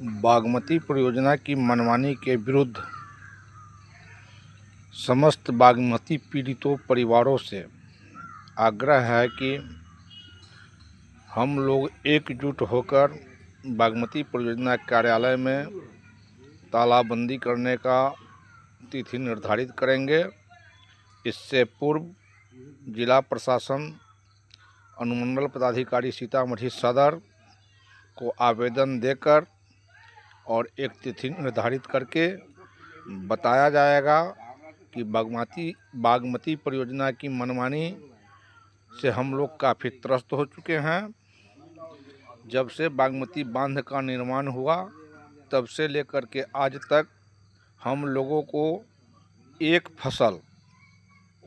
बागमती परियोजना की मनमानी के विरुद्ध समस्त बागमती पीड़ितों परिवारों से आग्रह है कि हम लोग एकजुट होकर बागमती परियोजना कार्यालय में तालाबंदी करने का तिथि निर्धारित करेंगे। इससे पूर्व जिला प्रशासन, अनुमंडल पदाधिकारी सीतामढ़ी सदर को आवेदन देकर और एक तिथि निर्धारित करके बताया जाएगा कि बागमती परियोजना की मनमानी से हम लोग काफ़ी त्रस्त हो चुके हैं। जब से बागमती बांध का निर्माण हुआ तब से लेकर के आज तक हम लोगों को एक फसल,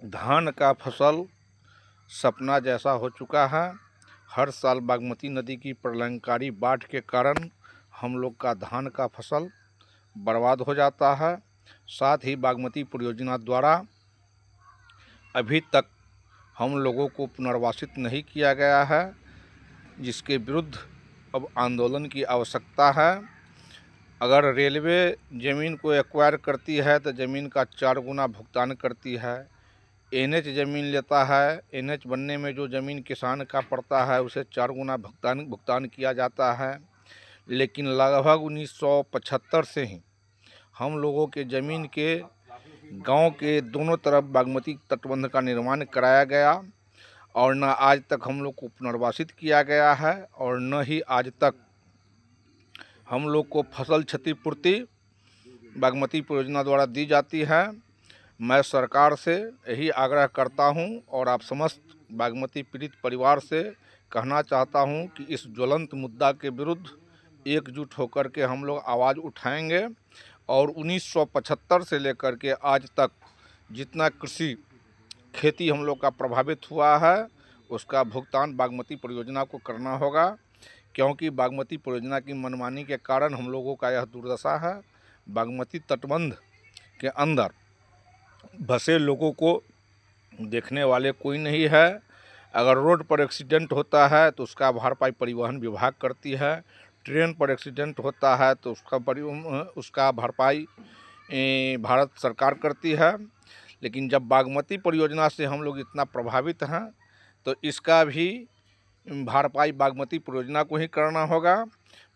धान का फसल सपना जैसा हो चुका है। हर साल बागमती नदी की प्रलयंकारी बाढ़ के कारण हम लोग का धान का फसल बर्बाद हो जाता है। साथ ही बागमती परियोजना द्वारा अभी तक हम लोगों को पुनर्वासित नहीं किया गया है, जिसके विरुद्ध अब आंदोलन की आवश्यकता है। अगर रेलवे ज़मीन को एक्वायर करती है तो ज़मीन का 4 गुना भुगतान करती है। एनएच ज़मीन लेता है, एनएच बनने में जो ज़मीन किसान का पड़ता है उसे 4 गुना भुगतान किया जाता है। लेकिन लगभग 1975 से ही हम लोगों के ज़मीन के गांव के दोनों तरफ बागमती तटबंध का निर्माण कराया गया और न आज तक हम लोग को पुनर्वासित किया गया है और न ही आज तक हम लोग को फसल क्षतिपूर्ति बागमती परियोजना द्वारा दी जाती है। मैं सरकार से यही आग्रह करता हूं और आप समस्त बागमती पीड़ित परिवार से कहना चाहता हूं कि इस ज्वलंत मुद्दा के विरुद्ध एकजुट होकर के हम लोग आवाज़ उठाएंगे और 1975 से लेकर के आज तक जितना कृषि खेती हम लोग का प्रभावित हुआ है उसका भुगतान बागमती परियोजना को करना होगा, क्योंकि बागमती परियोजना की मनमानी के कारण हम लोगों का यह दुर्दशा है। बागमती तटबंध के अंदर बसे लोगों को देखने वाले कोई नहीं है। अगर रोड पर एक्सीडेंट होता है तो उसका भरपाई परिवहन विभाग करती है। ट्रेन पर एक्सीडेंट होता है तो उसका भरपाई भारत सरकार करती है। लेकिन जब बागमती परियोजना से हम लोग इतना प्रभावित हैं तो इसका भी भरपाई बागमती परियोजना को ही करना होगा।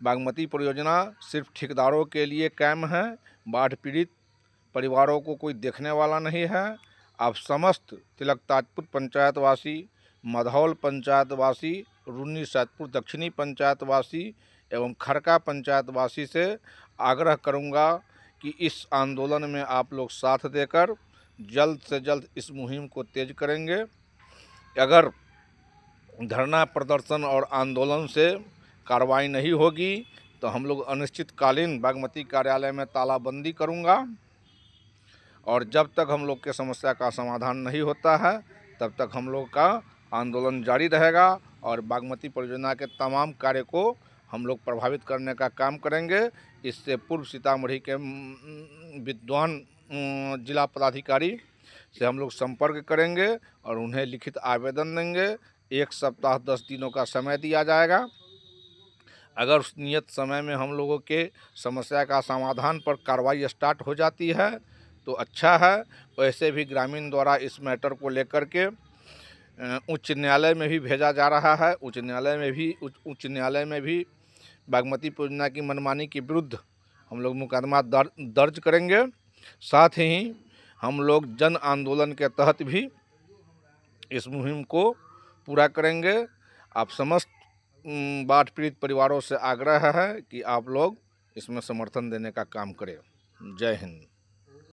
बागमती परियोजना सिर्फ ठेकेदारों के लिए कायम है, बाढ़ पीड़ित परिवारों को कोई देखने वाला नहीं है। आप समस्त तिलक ताजपुर पंचायतवासी, मधौल पंचायतवासी, रुन्नी सैदपुर दक्षिणी पंचायतवासी एवं खरका पंचायतवासी से आग्रह करूंगा कि इस आंदोलन में आप लोग साथ देकर जल्द से जल्द इस मुहिम को तेज करेंगे। अगर धरना प्रदर्शन और आंदोलन से कार्रवाई नहीं होगी तो हम लोग अनिश्चितकालीन बागमती कार्यालय में तालाबंदी करूंगा और जब तक हम लोग के समस्या का समाधान नहीं होता है तब तक हम लोग का आंदोलन जारी रहेगा और बागमती परियोजना के तमाम कार्य को हम लोग प्रभावित करने का काम करेंगे। इससे पूर्व सीतामढ़ी के विद्वान जिला पदाधिकारी से हम लोग संपर्क करेंगे और उन्हें लिखित आवेदन देंगे। 1 सप्ताह 10 दिनों का समय दिया जाएगा। अगर उस नियत समय में हम लोगों के समस्या का समाधान पर कार्रवाई स्टार्ट हो जाती है तो अच्छा है। वैसे भी ग्रामीण द्वारा इस मैटर को लेकर के उच्च न्यायालय में भी भेजा जा रहा है। उच्च न्यायालय में भी बागमती परियोजना की मनमानी के विरुद्ध हम लोग मुकदमा दर्ज करेंगे। साथ ही हम लोग जन आंदोलन के तहत भी इस मुहिम को पूरा करेंगे। आप समस्त बाढ़ पीड़ित परिवारों से आग्रह है कि आप लोग इसमें समर्थन देने का काम करें। जय हिंद।